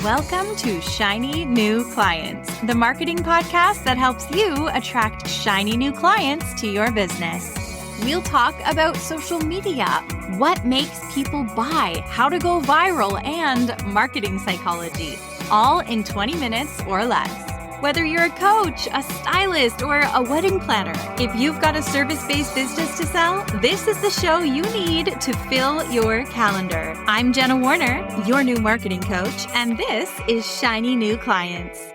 Welcome to Shiny New Clients, the marketing podcast that helps you attract shiny new clients to your business. We'll talk about social media, what makes people buy, how to go viral, and marketing psychology, all in 20 minutes or less. Whether you're a coach, a stylist, or a wedding planner, if you've got a service-based business to sell, this is the show you need to fill your calendar. I'm Jenna Warner, your new marketing coach, and this is Shiny New Clients.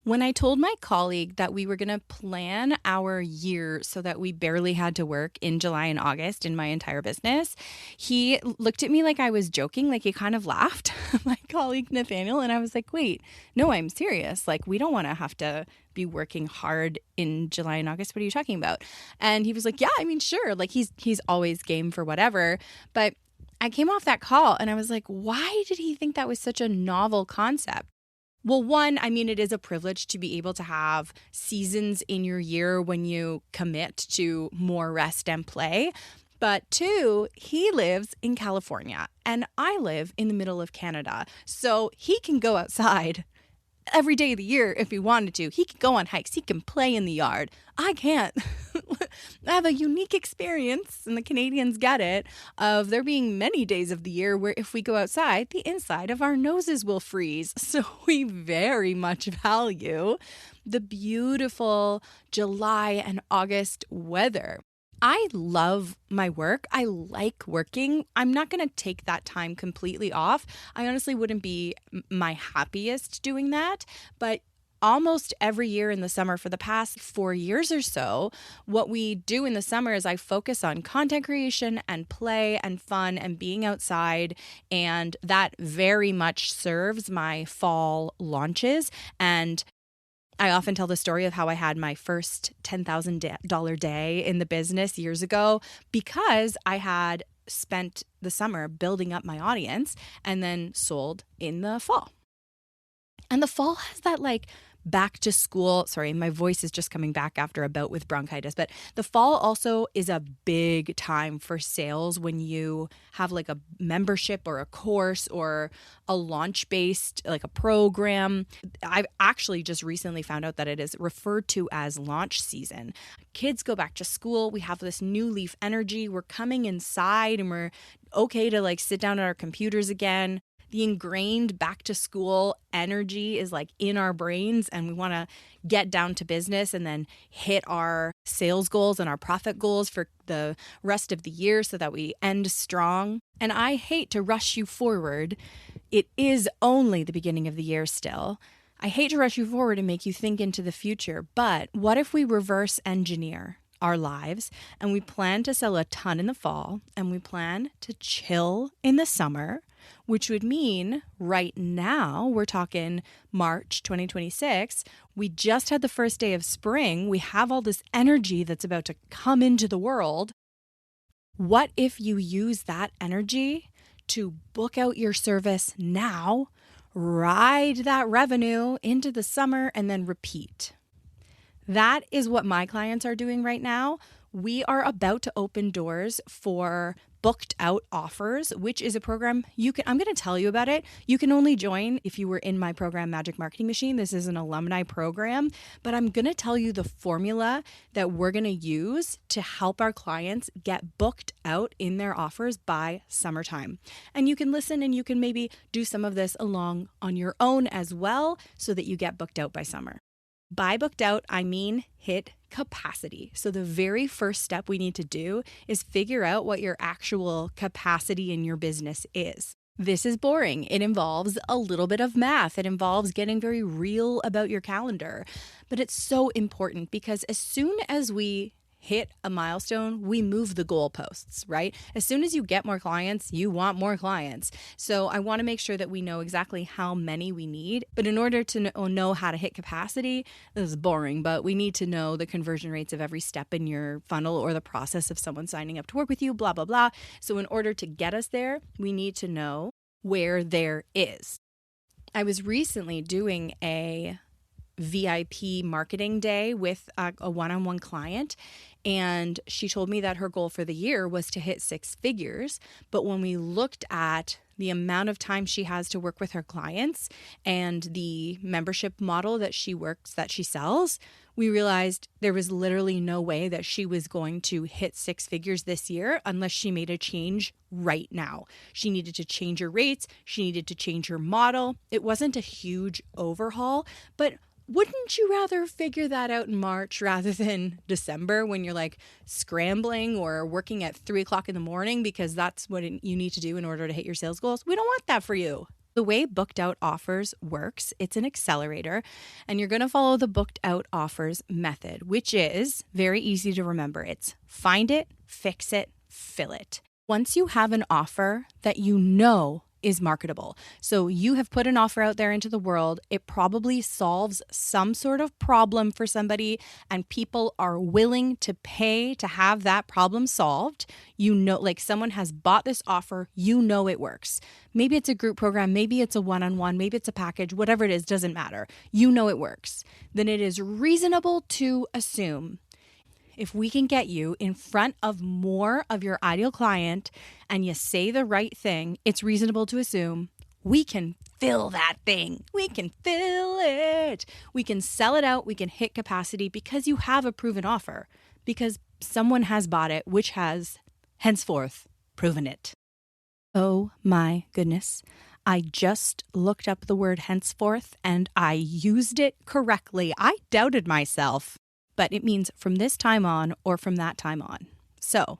When I told my colleague that we were going to plan our year so that we barely had to work in July and August in my entire business, he looked at me like I was joking, like he kind of laughed, my colleague Nathaniel, and I was like, wait, no, I'm serious. Like, we don't want to have to be working hard in July and August. What are you talking about? And he was like, yeah, I mean, sure. Like, he's always game for whatever. But I came off that call and I was like, why did he think that was such a novel concept? Well, one, I mean, it is a privilege to be able to have seasons in your year when you commit to more rest and play. But two, he lives in California and I live in the middle of Canada. So he can go outside every day of the year if he wanted to. He can go on hikes. He can play in the yard. I can't. I have a unique experience, and the Canadians get it, of there being many days of the year where if we go outside, the inside of our noses will freeze. So we very much value the beautiful July and August weather. I love my work. I like working. I'm not going to take that time completely off. I honestly wouldn't be my happiest doing that, but almost every year in the summer for the past 4 years or so, what we do in the summer is I focus on content creation and play and fun and being outside, and that very much serves my fall launches. And I often tell the story of how I had my first $10,000 day in the business years ago because I had spent the summer building up my audience and then sold in the fall. And the fall has that like back to school. Sorry, my voice is just coming back after a bout with bronchitis, but the fall also is a big time for sales when you have like a membership or a course or a launch-based, like a program. I've actually just recently found out that it is referred to as launch season. Kids go back to school. We have this new leaf energy. We're coming inside and we're okay to like sit down at our computers again. The ingrained back to school energy is like in our brains, and we want to get down to business and then hit our sales goals and our profit goals for the rest of the year so that we end strong. And I hate to rush you forward. It is only the beginning of the year still. I hate to rush you forward and make you think into the future, but what if we reverse engineer our lives and we plan to sell a ton in the fall and we plan to chill in the summer, which would mean right now, we're talking March 2026, we just had the first day of spring. We have all this energy that's about to come into the world. What if you use that energy to book out your service now, ride that revenue into the summer, and then repeat? That is what my clients are doing right now. We are about to open doors for booked out offers, which is a program I'm going to tell you about it. You can only join if you were in my program, Magic Marketing Machine. This is an alumni program, but I'm going to tell you the formula that we're going to use to help our clients get booked out in their offers by summertime. And you can listen and you can maybe do some of this along on your own as well so that you get booked out by summer. By booked out, I mean hit capacity. So the very first step we need to do is figure out what your actual capacity in your business is. This is boring. It involves a little bit of math. It involves getting very real about your calendar. But it's so important because as soon as we hit a milestone, we move the goalposts, right? As soon as you get more clients, you want more clients. So I want to make sure that we know exactly how many we need. But in order to know how to hit capacity, this is boring, but we need to know the conversion rates of every step in your funnel or the process of someone signing up to work with you, blah, blah, blah. So in order to get us there, we need to know where there is. I was recently doing a VIP marketing day with a one-on-one client. And she told me that her goal for the year was to hit 6 figures. But when we looked at the amount of time she has to work with her clients and the membership model that she sells, we realized there was literally no way that she was going to hit 6 figures this year unless she made a change right now. She needed to change her rates. She needed to change her model. It wasn't a huge overhaul, but wouldn't you rather figure that out in March rather than December when you're like scrambling or working at 3 o'clock in the morning because that's what you need to do in order to hit your sales goals? We don't want that for you. The way Booked Out Offers works, it's an accelerator, and you're going to follow the Booked Out Offers method, which is very easy to remember. It's find it, fix it, fill it. Once you have an offer that you know is marketable, so you have put an offer out there into the world, it probably solves some sort of problem for somebody, and people are willing to pay to have that problem solved. You know, like someone has bought this offer, you know it works. Maybe it's a group program, maybe it's a one-on-one, maybe it's a package, whatever it is, doesn't matter. You know it works. Then it is reasonable to assume if we can get you in front of more of your ideal client and you say the right thing, it's reasonable to assume we can fill that thing. We can fill it. We can sell it out. We can hit capacity because you have a proven offer, because someone has bought it, which has henceforth proven it. Oh my goodness. I just looked up the word henceforth and I used it correctly. I doubted myself. But it means from this time on or from that time on. So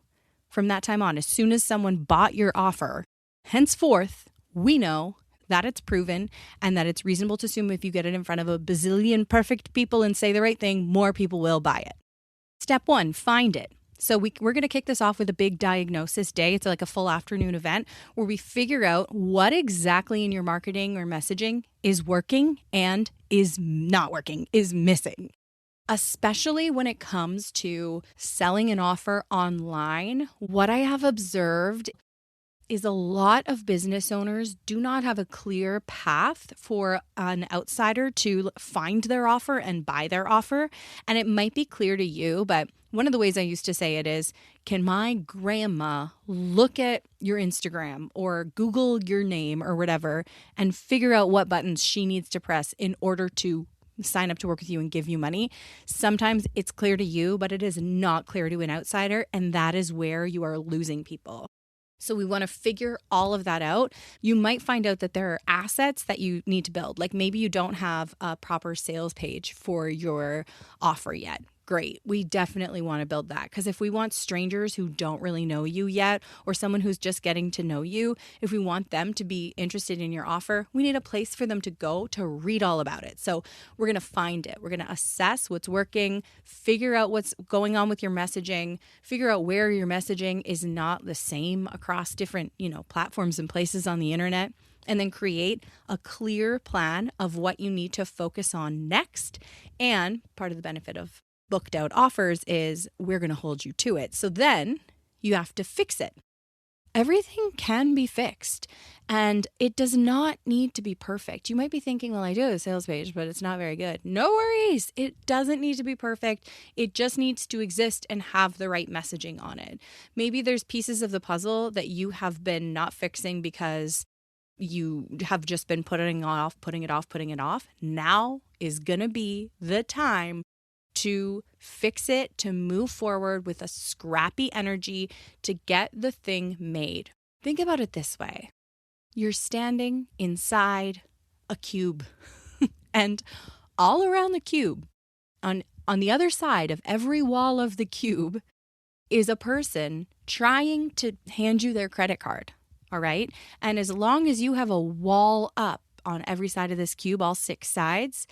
from that time on, as soon as someone bought your offer, henceforth, we know that it's proven and that it's reasonable to assume if you get it in front of a bazillion perfect people and say the right thing, more people will buy it. Step 1, find it. So we're going to kick this off with a big diagnosis day. It's like a full afternoon event where we figure out what exactly in your marketing or messaging is working and is not working, is missing. Especially when it comes to selling an offer online, what I have observed is a lot of business owners do not have a clear path for an outsider to find their offer and buy their offer. And it might be clear to you, but one of the ways I used to say it is, can my grandma look at your Instagram or Google your name or whatever and figure out what buttons she needs to press in order to sign up to work with you and give you money? Sometimes it's clear to you, but it is not clear to an outsider. And that is where you are losing people. So we want to figure all of that out. You might find out that there are assets that you need to build. Like maybe you don't have a proper sales page for your offer yet. Great. We definitely want to build that, because if we want strangers who don't really know you yet, or someone who's just getting to know you, if we want them to be interested in your offer, we need a place for them to go to read all about it. So we're going to find it. We're going to assess what's working, figure out what's going on with your messaging, figure out where your messaging is not the same across different, platforms and places on the internet, and then create a clear plan of what you need to focus on next. And part of the benefit of Booked Out Offers is we're going to hold you to it. So then you have to fix it. Everything can be fixed, and it does not need to be perfect. You might be thinking, well, I do have a sales page, but it's not very good. No worries. It doesn't need to be perfect. It just needs to exist and have the right messaging on it. Maybe there's pieces of the puzzle that you have been not fixing because you have just been putting it off. Now is going to be the time to fix it, to move forward with a scrappy energy to get the thing made. Think about it this way. You're standing inside a cube and all around the cube, on the other side of every wall of the cube, is a person trying to hand you their credit card. All right. And as long as you have a wall up on every side of this cube, all 6 sides,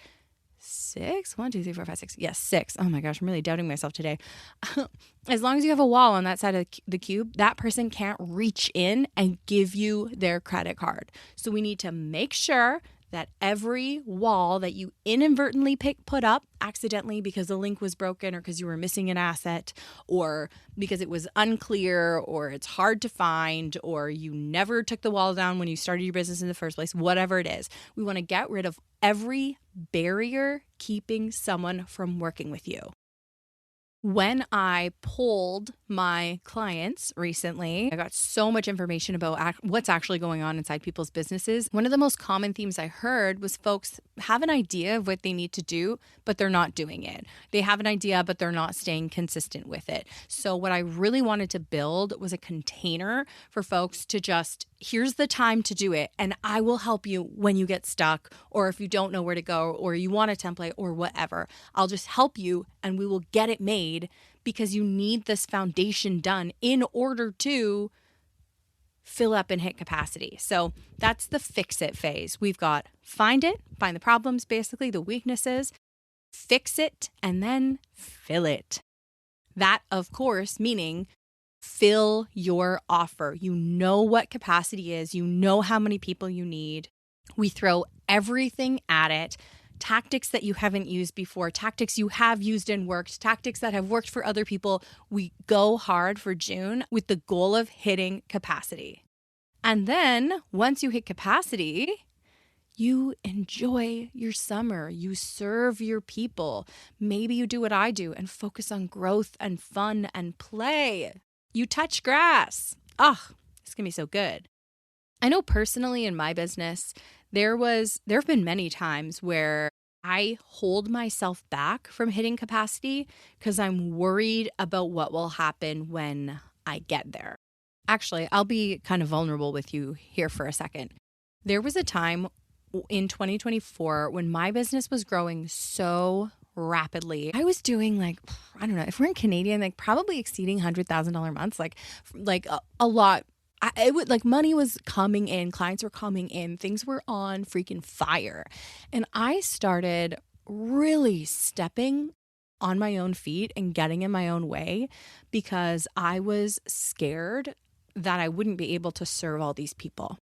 6? 1, 2, 3, 4, 5, 6. Yes, 6. Oh my gosh, I'm really doubting myself today. As long as you have a wall on that side of the cube, that person can't reach in and give you their credit card. So we need to make sure that every wall that you inadvertently put up accidentally because the link was broken or because you were missing an asset or because it was unclear or it's hard to find or you never took the wall down when you started your business in the first place, whatever it is, we want to get rid of every barrier keeping someone from working with you. When I polled my clients recently, I got so much information about what's actually going on inside people's businesses. One of the most common themes I heard was folks have an idea of what they need to do, but they're not doing it. They have an idea, but they're not staying consistent with it. So what I really wanted to build was a container for folks to just, here's the time to do it, and I will help you when you get stuck, or if you don't know where to go, or you want a template or whatever. I'll just help you and we will get it made, because you need this foundation done in order to fill up and hit capacity. So that's the fix it phase. We've got find the problems, basically the weaknesses, fix it, and then fill it. That, of course, meaning fill your offer. You know what capacity is. You know how many people you need. We throw everything at it. Tactics that you haven't used before, tactics you have used and worked, tactics that have worked for other people. We go hard for June with the goal of hitting capacity. And then once you hit capacity, you enjoy your summer. You serve your people. Maybe you do what I do and focus on growth and fun and play. You touch grass. It's going to be so good. I know personally in my business, there have been many times where I hold myself back from hitting capacity because I'm worried about what will happen when I get there. Actually, I'll be kind of vulnerable with you here for a second. There was a time in 2024 when my business was growing so rapidly. I was doing I don't know, if we're in Canadian, probably exceeding $100,000 months, a lot. It would money was coming in, clients were coming in, things were on freaking fire. And I started really stepping on my own feet and getting in my own way because I was scared that I wouldn't be able to serve all these people.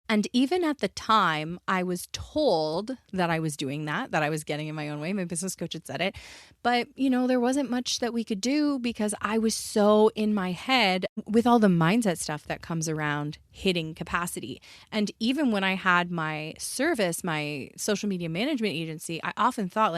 And even at the time, I was told that I was doing that I was getting in my own way. My business coach had said it. But, there wasn't much that we could do because I was so in my head with all the mindset stuff that comes around hitting capacity. And even when I had my service, my social media management agency, I often thought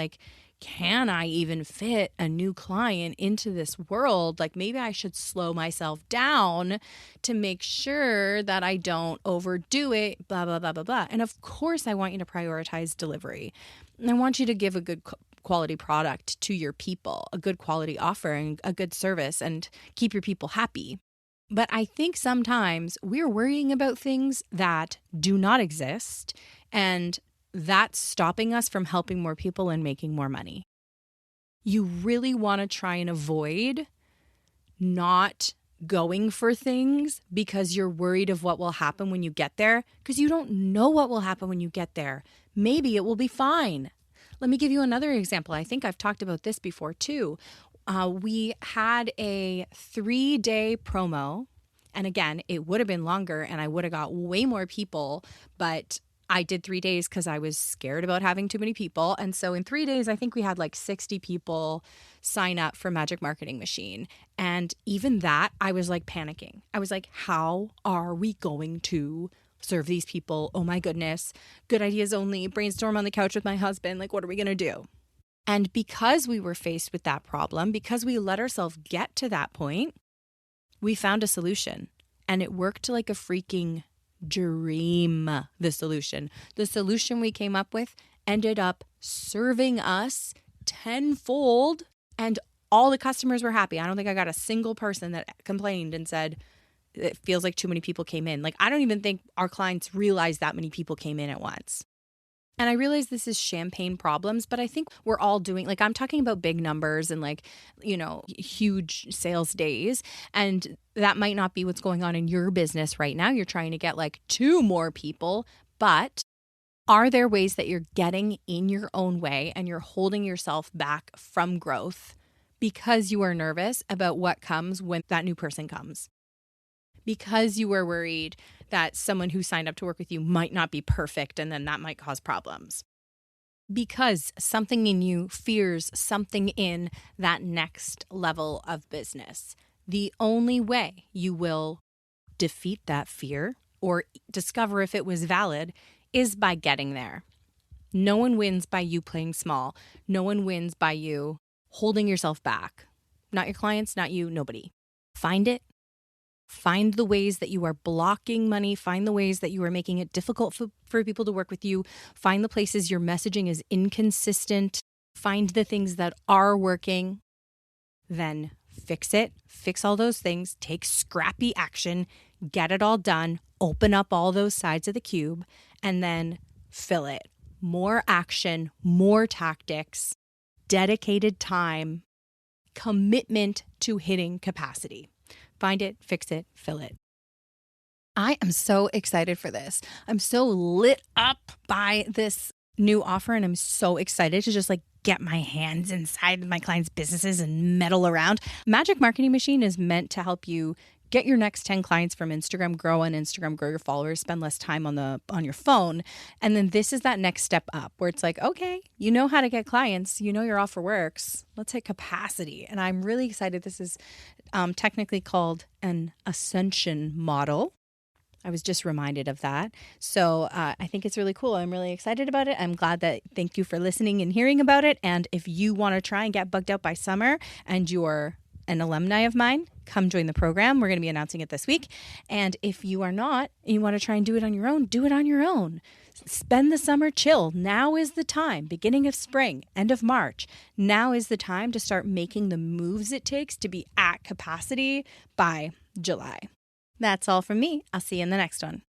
can I even fit a new client into this world? Maybe I should slow myself down to make sure that I don't overdo it, blah, blah, blah, blah, blah. And of course, I want you to prioritize delivery. And I want you to give a good quality product to your people, a good quality offering, a good service, and keep your people happy. But I think sometimes we're worrying about things that do not exist, and that's stopping us from helping more people and making more money. You really want to try and avoid not going for things because you're worried of what will happen when you get there, because you don't know what will happen when you get there. Maybe it will be fine. Let me give you another example. I think I've talked about this before too. We had a 3-day promo, and again, it would have been longer and I would have got way more people, but I did 3 days because I was scared about having too many people. And so in 3 days, I think we had 60 people sign up for Magic Marketing Machine. And even that, I was panicking. I was how are we going to serve these people? Oh my goodness. Good ideas only. Brainstorm on the couch with my husband. What are we going to do? And because we were faced with that problem, because we let ourselves get to that point, we found a solution. And it worked like a freaking dream. The solution we came up with ended up serving us tenfold, and all the customers were happy. I don't think I got a single person that complained and said it feels like too many people came in. I don't even think our clients realized that many people came in at once. And I realize this is champagne problems, but I think we're all doing, I'm talking about big numbers and huge sales days. And that might not be what's going on in your business right now. You're trying to get 2 more people, but are there ways that you're getting in your own way and you're holding yourself back from growth because you are nervous about what comes when that new person comes? Because you are worried that someone who signed up to work with you might not be perfect and then that might cause problems. Because something in you fears something in that next level of business. The only way you will defeat that fear or discover if it was valid is by getting there. No one wins by you playing small. No one wins by you holding yourself back. Not your clients, not you, nobody. Find it. Find the ways that you are blocking money. Find the ways that you are making it difficult for people to work with you. Find the places your messaging is inconsistent. Find the things that are working. Then fix it. Fix all those things. Take scrappy action. Get it all done. Open up all those sides of the cube and then fill it. More action, more tactics, dedicated time, commitment to hitting capacity. Find it, fix it, fill it. I am so excited for this. I'm so lit up by this new offer, and I'm so excited to just get my hands inside my clients' businesses and meddle around. Magic Marketing Machine is meant to help you get your next 10 clients from Instagram, grow on Instagram, grow your followers, spend less time on your phone. And then this is that next step up where it's okay, you know how to get clients, you know your offer works. Let's hit capacity. And I'm really excited. This is technically called an ascension model. I was just reminded of that. So I think it's really cool. I'm really excited about it. I'm glad thank you for listening and hearing about it. And if you want to try and get bugged out by summer and you're an alumni of mine, come join the program. We're going to be announcing it this week. And if you are not, and you want to try and do it on your own, do it on your own. Spend the summer chill. Now is the time, beginning of spring, end of March. Now is the time to start making the moves it takes to be at capacity by July. That's all from me. I'll see you in the next one.